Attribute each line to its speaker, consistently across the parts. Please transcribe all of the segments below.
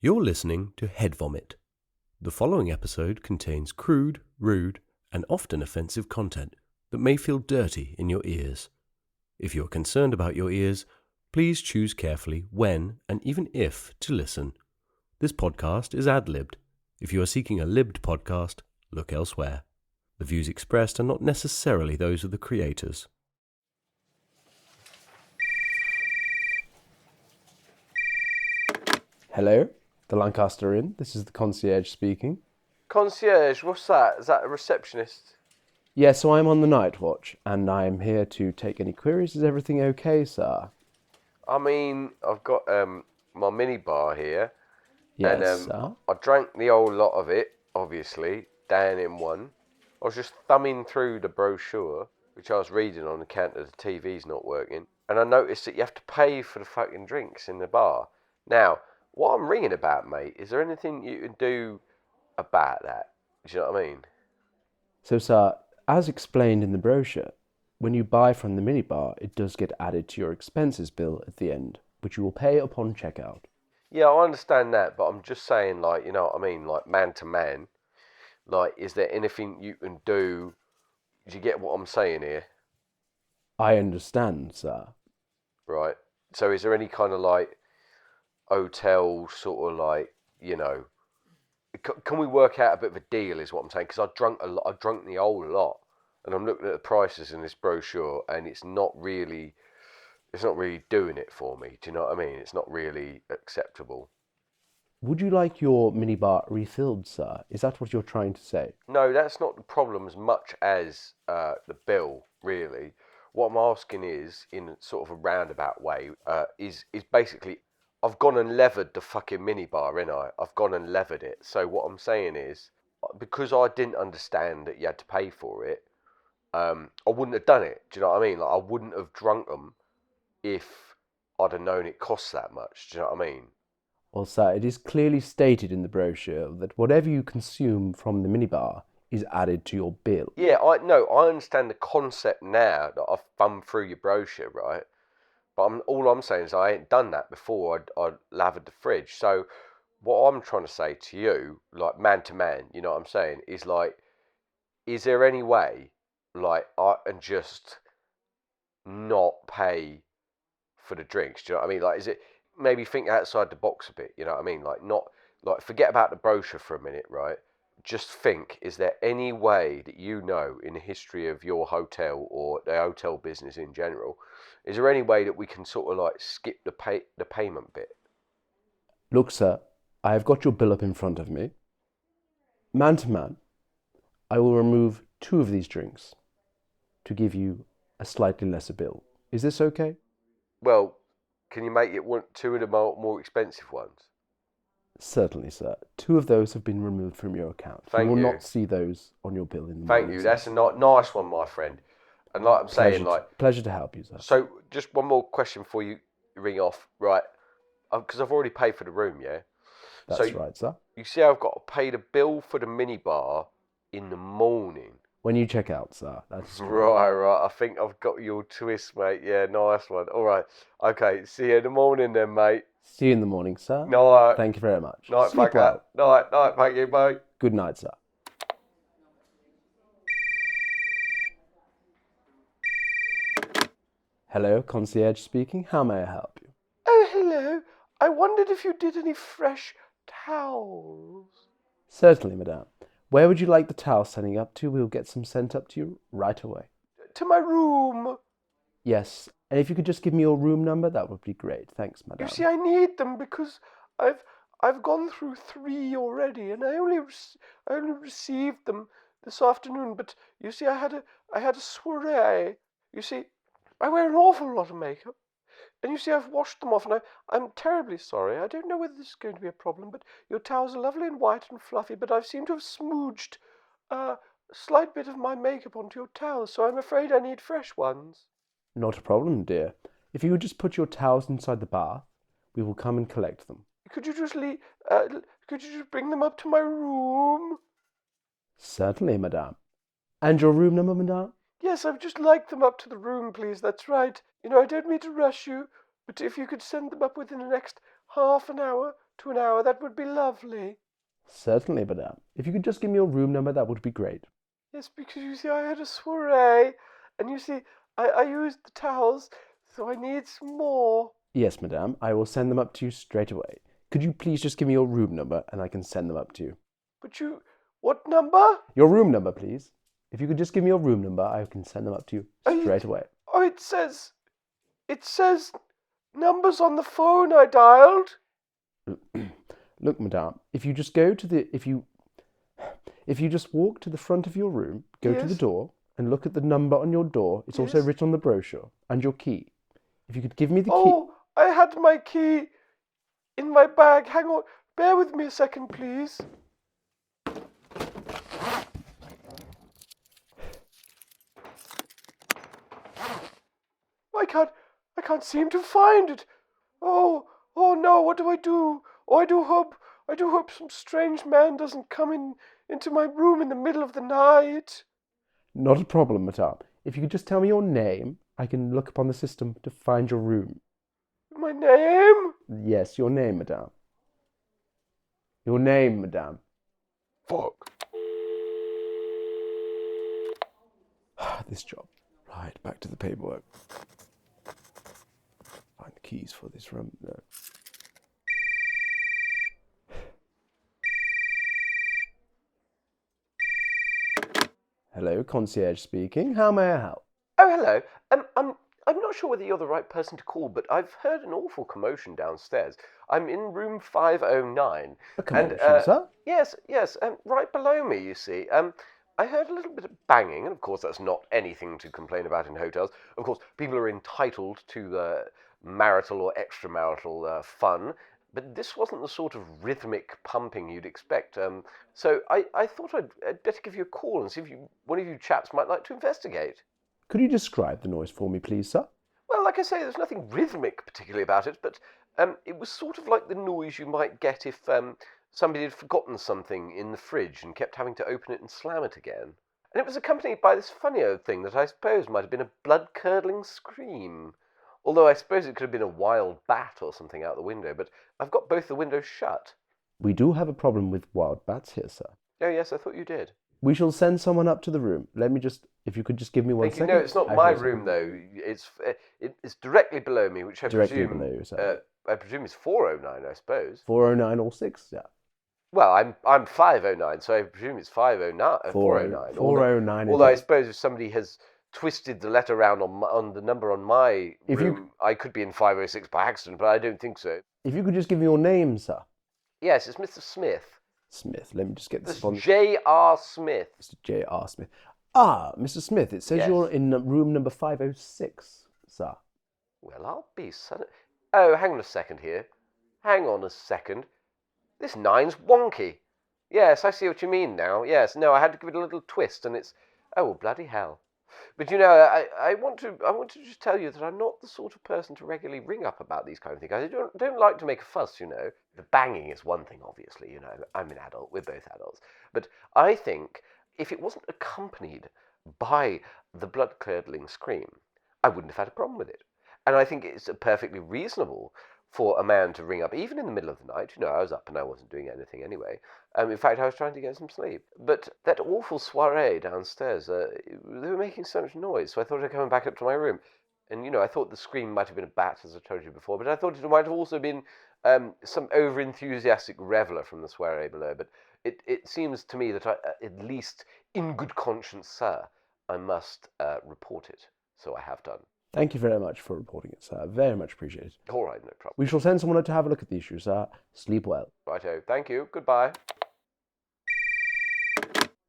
Speaker 1: You're listening to Head Vomit. The following episode contains crude, rude, and often offensive content that may feel dirty in your ears. If you're concerned about your ears, please choose carefully when and even if to listen. This podcast is ad-libbed. If you are seeking a libbed podcast, look elsewhere. The views expressed are not necessarily those of the creators.
Speaker 2: Hello, the Lancaster Inn. This is the concierge speaking.
Speaker 3: Concierge, what's that? Is that a receptionist?
Speaker 2: Yeah, so I'm on the night watch, and I'm here to take any queries. Is everything okay, sir?
Speaker 3: I mean, I've got my mini bar here.
Speaker 2: Yes,
Speaker 3: and,
Speaker 2: sir.
Speaker 3: I drank the whole lot of it, obviously, down in one. I was just thumbing through the brochure, which I was reading on account of the TV's not working, and I noticed that you have to pay for the fucking drinks in the bar. Now, what I'm ringing about, mate, is there anything you can do about that? Do you know what I mean?
Speaker 2: So, sir, as explained in the brochure, when you buy from the minibar, it does get added to your expenses bill at the end, which you will pay upon checkout.
Speaker 3: Yeah, I understand that, but I'm just saying, like, you know what I mean? Like, man to man. Like, is there anything you can do? Do you get what I'm saying here?
Speaker 2: I understand, sir.
Speaker 3: Right. So is there any kind of, like, hotel sort of, like, you know, can we work out a bit of a deal is what I'm saying? Because I drunk the whole lot, and I'm looking at the prices in this brochure, and it's not really doing it for me. Do you know what I mean? It's not really acceptable.
Speaker 2: Would you like your minibar refilled, sir? Is that what you're trying to say?
Speaker 3: No, that's not the problem as much as the bill, really. What I'm asking is, in sort of a roundabout way, is basically, I've gone and levered the fucking minibar, ain't I? I've gone and levered it. So what I'm saying is, because I didn't understand that you had to pay for it, I wouldn't have done it. Do you know what I mean? Like, I wouldn't have drunk them if I'd have known it costs that much. Do you know what I mean?
Speaker 2: Well, sir, it is clearly stated in the brochure that whatever you consume from the minibar is added to your bill.
Speaker 3: Yeah, I understand the concept now that I've thumbed through your brochure, right? But all I'm saying is I ain't done that before I lathered the fridge. So what I'm trying to say to you, like man to man, you know what I'm saying, is like, is there any way, like, I can just not pay for the drinks? Do you know what I mean? Like, is it, maybe think outside the box a bit, you know what I mean? Like, not, like, forget about the brochure for a minute, right? Just think, is there any way that you know in the history of your hotel or the hotel business in general, is there any way that we can sort of like skip the payment bit?
Speaker 2: Look, sir, I have got your bill up in front of me. Man to man, I will remove 2 of these drinks to give you a slightly lesser bill. Is this okay?
Speaker 3: Well, can you make it 2 of the more expensive ones?
Speaker 2: Certainly, sir. 2 of those have been removed from your account.
Speaker 3: Thank
Speaker 2: you will
Speaker 3: you.
Speaker 2: not see those on your bill in the
Speaker 3: Thank
Speaker 2: morning,
Speaker 3: you.
Speaker 2: sir.
Speaker 3: That's a nice one, my friend. And like I'm saying, like,
Speaker 2: pleasure to help you, sir.
Speaker 3: so just one more question before you ring off, right? Because I've already paid for the room, yeah.
Speaker 2: That's right, sir.
Speaker 3: You see, I've got to pay the bill for the minibar in the morning.
Speaker 2: When you check out, sir. That's correct.
Speaker 3: Right. I think I've got your twist, mate. Yeah, nice one. All right. Okay. See you in the morning, then, mate.
Speaker 2: See you in the morning, sir.
Speaker 3: Night.
Speaker 2: Thank you very much.
Speaker 3: Night.
Speaker 2: Sleep well.
Speaker 3: Night. Thank you, mate.
Speaker 2: Good night, sir. Hello, concierge speaking. How may I help you?
Speaker 3: Oh, hello. I wondered if you did any fresh towels.
Speaker 2: Certainly, madame. Where would you like the towel sending up to? We'll get some sent up to you right away.
Speaker 3: To my room.
Speaker 2: Yes, and if you could just give me your room number, that would be great. Thanks, madame.
Speaker 3: You see, I need them because I've gone through 3 already, and I only received them this afternoon. But you see, I had a soiree. You see, I wear an awful lot of makeup, and you see, I've washed them off, and I'm terribly sorry. I don't know whether this is going to be a problem, but your towels are lovely and white and fluffy, but I've seemed to have smooched a slight bit of my makeup onto your towels, so I'm afraid I need fresh ones.
Speaker 2: Not a problem, dear. If you would just put your towels inside the bath, we will come and collect them.
Speaker 3: Could you just bring them up to my room?
Speaker 2: Certainly, madame. And your room number, madame?
Speaker 3: Yes, I'd just like them up to the room, please. That's right. You know, I don't mean to rush you, but if you could send them up within the next half an hour to an hour, that would be lovely.
Speaker 2: Certainly, madame. If you could just give me your room number, that would be great.
Speaker 3: Yes, because you see, I had a soiree, and you see, I used the towels, so I need some more.
Speaker 2: Yes, madame. I will send them up to you straight away. Could you please just give me your room number, and I can send them up to you?
Speaker 3: But what number?
Speaker 2: Your room number, please. If you could just give me your room number, I can send them up to you straight away.
Speaker 3: Oh, it says numbers on the phone I dialed.
Speaker 2: Look, madame, if you just go to the, if you just walk to the front of your room, go to the door, and look at the number on your door. It's also written on the brochure, and your key. If you could give me the key.
Speaker 3: Oh, I had my key in my bag. Hang on, bear with me a second, please. I can't seem to find it. Oh no, what do I do? Oh, I do hope some strange man doesn't come into my room in the middle of the night.
Speaker 2: Not a problem, madame. If you could just tell me your name, I can look upon the system to find your room.
Speaker 3: My name?
Speaker 2: Yes, your name, madame. Your name, madame.
Speaker 3: Fuck.
Speaker 2: This job. Right, back to the paperwork. Find the keys for this room. No. Hello, concierge speaking. How may I help?
Speaker 3: Oh, hello. I'm not sure whether you're the right person to call, but I've heard an awful commotion downstairs. I'm in room 509.
Speaker 2: A commotion, sir?
Speaker 3: Yes, right below me, you see. I heard a little bit of banging, and of course that's not anything to complain about in hotels. Of course, people are entitled to marital or extramarital fun, but this wasn't the sort of rhythmic pumping you'd expect. So I thought I'd better give you a call and see if one of you chaps might like to investigate.
Speaker 2: Could you describe the noise for me, please, sir?
Speaker 3: Well, like I say, there's nothing rhythmic particularly about it, but it was sort of like the noise you might get if somebody had forgotten something in the fridge and kept having to open it and slam it again. And it was accompanied by this funny old thing that I suppose might have been a blood-curdling scream. Although I suppose it could have been a wild bat or something out the window, but I've got both the windows shut.
Speaker 2: We do have a problem with wild bats here, sir.
Speaker 3: Oh, yes, I thought you did.
Speaker 2: We shall send someone up to the room. If you could just give me one second.
Speaker 3: No, it's not my room, though. It's directly below me, which I presume...
Speaker 2: below you, sir.
Speaker 3: I presume is 409, I suppose.
Speaker 2: 409 or 6, yeah.
Speaker 3: Well, I'm 509, so I presume it's 509, 409.
Speaker 2: 409.
Speaker 3: Although I suppose if somebody has twisted the letter around on the number on my room, I could be in 506 by accident, but I don't think so.
Speaker 2: If you could just give me your name, sir.
Speaker 3: Yes, it's Mr. Smith.
Speaker 2: Smith. Let me just get this
Speaker 3: Mr. J.R. Smith.
Speaker 2: Mr. J.R. Smith. Ah, Mr. Smith, it says you're in room number 506, sir.
Speaker 3: Well, I'll be son. Oh, hang on a second here. Hang on a second. This 9's wonky. Yes, I see what you mean now. Yes, no, I had to give it a little twist, and it's... Oh, bloody hell. But, you know, I want to just tell you that I'm not the sort of person to regularly ring up about these kind of things. I don't like to make a fuss, you know. The banging is one thing, obviously, you know. I'm an adult. We're both adults. But I think if it wasn't accompanied by the blood-curdling scream, I wouldn't have had a problem with it. And I think it's perfectly reasonable for a man to ring up, even in the middle of the night. You know, I was up and I wasn't doing anything anyway. In fact, I was trying to get some sleep. But that awful soiree downstairs, they were making so much noise, so I thought I'd come back up to my room. And, you know, I thought the scream might have been a bat, as I told you before, but I thought it might have also been some over-enthusiastic reveller from the soiree below. But it seems to me that at least in good conscience, sir, I must report it. So I have done.
Speaker 2: Thank you very much for reporting it, sir. Very much appreciated.
Speaker 3: All right, no problem.
Speaker 2: We shall send someone to have a look at the issue, sir. Sleep well.
Speaker 3: Righto. Thank you. Goodbye.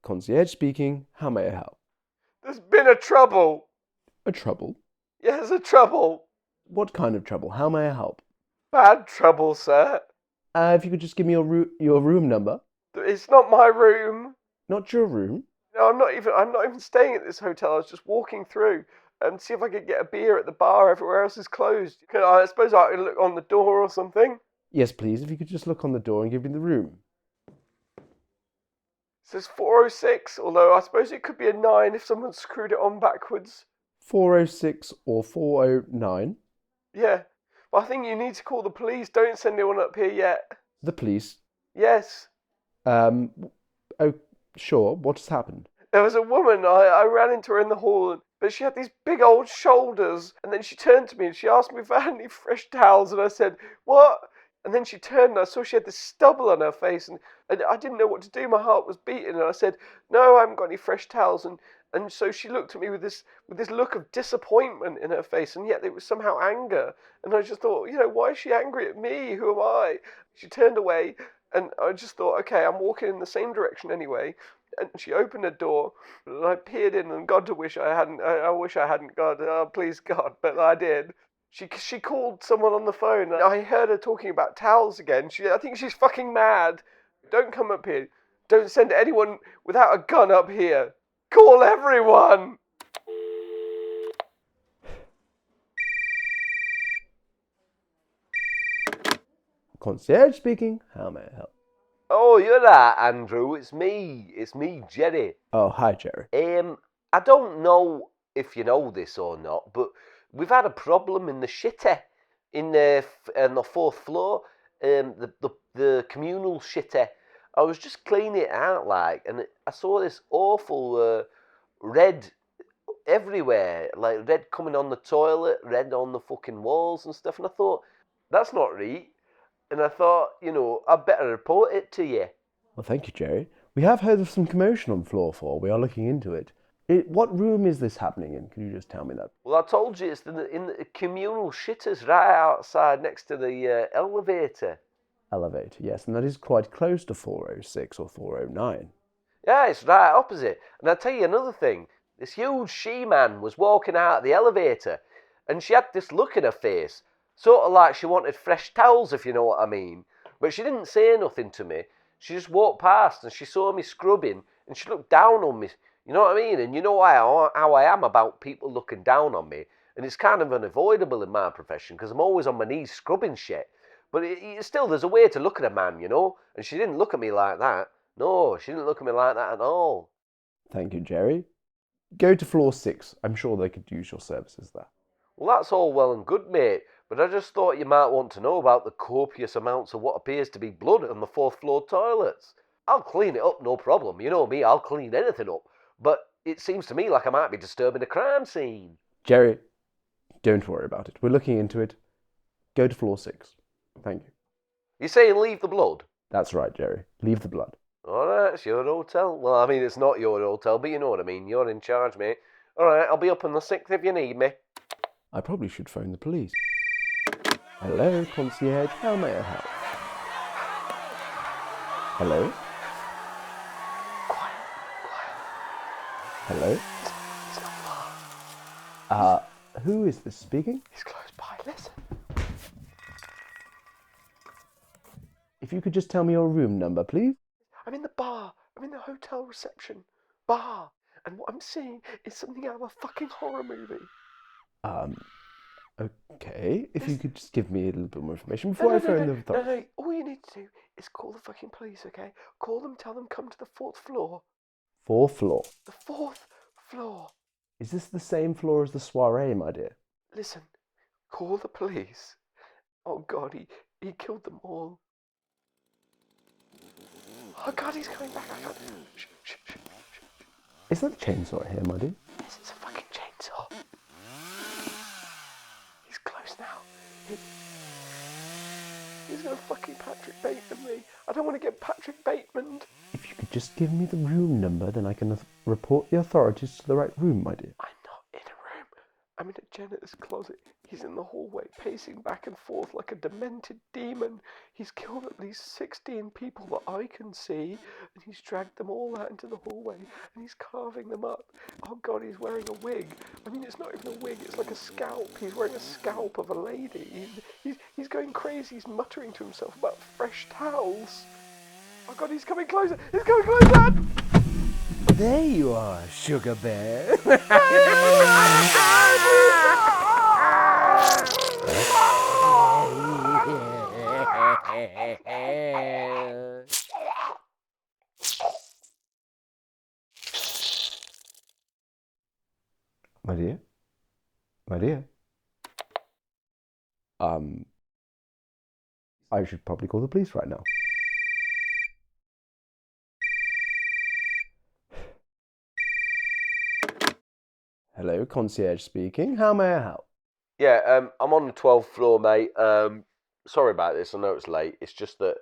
Speaker 2: Concierge speaking. How may I help?
Speaker 3: There's been a trouble.
Speaker 2: A trouble?
Speaker 3: Yes, a trouble.
Speaker 2: What kind of trouble? How may I help?
Speaker 3: Bad trouble, sir.
Speaker 2: If you could just give me your room number.
Speaker 3: It's not my room.
Speaker 2: Not your room?
Speaker 3: No, I'm not even staying at this hotel. I was just walking through and see if I could get a beer at the bar. Everywhere else is closed. I suppose I could look on the door or something.
Speaker 2: Yes, please. If you could just look on the door and give me the room.
Speaker 3: It says 406, although I suppose it could be a 9 if someone screwed it on backwards.
Speaker 2: 406 or 409?
Speaker 3: Yeah. But I think you need to call the police. Don't send anyone up here yet.
Speaker 2: The police?
Speaker 3: Yes.
Speaker 2: Oh, sure. What has happened?
Speaker 3: There was a woman, I ran into her in the hall, but she had these big old shoulders. And then she turned to me and she asked me if I had any fresh towels. And I said, what? And then she turned and I saw she had this stubble on her face. And I didn't know what to do. My heart was beating. And I said, no, I haven't got any fresh towels. And so she looked at me with this look of disappointment in her face. And yet it was somehow anger. And I just thought, why is she angry at me? Who am I? She turned away. And I just thought, okay, I'm walking in the same direction anyway. And she opened a door, and I peered in, and God, I wish I hadn't. I wish I hadn't. God, oh, please, God, but I did. She called someone on the phone. And I heard her talking about towels again. I think she's fucking mad. Don't come up here. Don't send anyone without a gun up here. Call everyone.
Speaker 2: Concierge speaking. How may I help?
Speaker 3: Oh, you're right, Andrew. It's me, Jerry.
Speaker 2: Oh, hi, Jerry.
Speaker 3: I don't know if you know this or not, but we've had a problem in the shitty, on the fourth floor, the communal shitty. I was just cleaning it out, and I saw this awful red everywhere, like red coming on the toilet, red on the fucking walls and stuff, and I thought, that's not right. And I thought, I'd better report it to you.
Speaker 2: Well, thank you, Jerry. We have heard of some commotion on floor 4. We are looking into it. What room is this happening in? Can you just tell me that?
Speaker 3: Well, I told you it's in the communal shitters right outside next to the elevator.
Speaker 2: Elevator, yes, and that is quite close to 406 or 409.
Speaker 3: Yeah, it's right opposite. And I'll tell you another thing. This huge she-man was walking out of the elevator, and she had this look in her face, sort of like she wanted fresh towels, if you know what I mean. But she didn't say nothing to me. She just walked past and she saw me scrubbing and she looked down on me. You know what I mean? And you know how I am about people looking down on me. And it's kind of unavoidable in my profession because I'm always on my knees scrubbing shit. But still, there's a way to look at a man, And she didn't look at me like that. No, she didn't look at me like that at all.
Speaker 2: Thank you, Jerry. Go to floor 6. I'm sure they could use your services there.
Speaker 3: Well, that's all well and good, mate. But I just thought you might want to know about the copious amounts of what appears to be blood on the fourth floor toilets. I'll clean it up, no problem. You know me, I'll clean anything up. But it seems to me like I might be disturbing a crime scene.
Speaker 2: Jerry, don't worry about it. We're looking into it. Go to floor 6. Thank you.
Speaker 3: You're saying leave the blood?
Speaker 2: That's right, Jerry. Leave the blood.
Speaker 3: Alright, it's your hotel. Well, I mean, it's not your hotel, but you know what I mean. You're in charge, mate. Alright, I'll be up on the 6th if you need me.
Speaker 2: I probably should phone the police. Hello, concierge. How may I help? Hello?
Speaker 3: Quiet.
Speaker 2: Hello?
Speaker 3: He's not far.
Speaker 2: Who is this speaking?
Speaker 3: He's close by, listen.
Speaker 2: If you could just tell me your room number, please.
Speaker 3: I'm in the bar. I'm in the hotel reception. Bar. And what I'm seeing is something out of a fucking horror movie.
Speaker 2: Okay. If you could just give me a little bit more information before I phone the authorities.
Speaker 3: No. All you need to do is call the fucking police, okay? Call them, tell them come to the 4th floor.
Speaker 2: 4th floor.
Speaker 3: The 4th floor.
Speaker 2: Is this the same floor as the soiree, my dear?
Speaker 3: Listen, call the police. Oh God, he killed them all. Oh God, he's coming back. I can't. Shh.
Speaker 2: Is that a chainsaw here, my dear?
Speaker 3: Yes, it's a fucking chainsaw. He's close now. He's gonna fucking Patrick Bateman me. I don't want to get Patrick Bateman.
Speaker 2: If you could just give me the room number, then I can report the authorities to the right room, my dear.
Speaker 3: I'm not in a room. I'm in a janitor's closet. He's in the hallway, pacing back and forth like a demented demon. He's killed at least 16 people that I can see, and he's dragged them all out into the hallway, and he's carving them up. Oh God, he's wearing a wig. I mean, it's not even a wig, it's like a scalp. He's wearing a scalp of a lady. He's going crazy. He's muttering to himself about fresh towels. Oh God, he's coming closer. He's coming closer.
Speaker 2: There you are, sugar bear. My dear? My dear? I should probably call the police right now. Hello, concierge speaking. How may I help?
Speaker 3: Yeah, I'm on the 12th floor, mate. Sorry about this. I know it's late. It's just that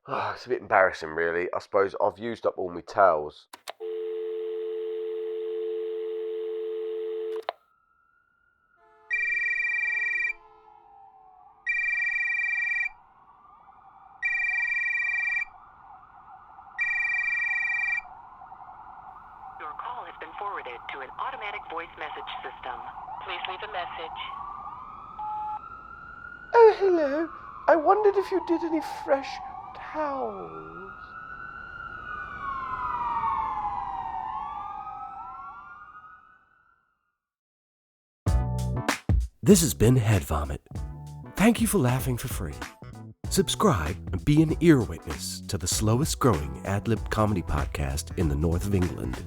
Speaker 3: it's a bit embarrassing, really. I suppose I've used up all my towels.
Speaker 4: Your call has been forwarded to an automatic voice message system. Please leave a message.
Speaker 3: Oh, hello. I wondered if you did any fresh towels.
Speaker 1: This has been Head Vomit. Thank you for laughing for free. Subscribe and be an ear witness to the slowest growing ad-libbed comedy podcast in the north of England.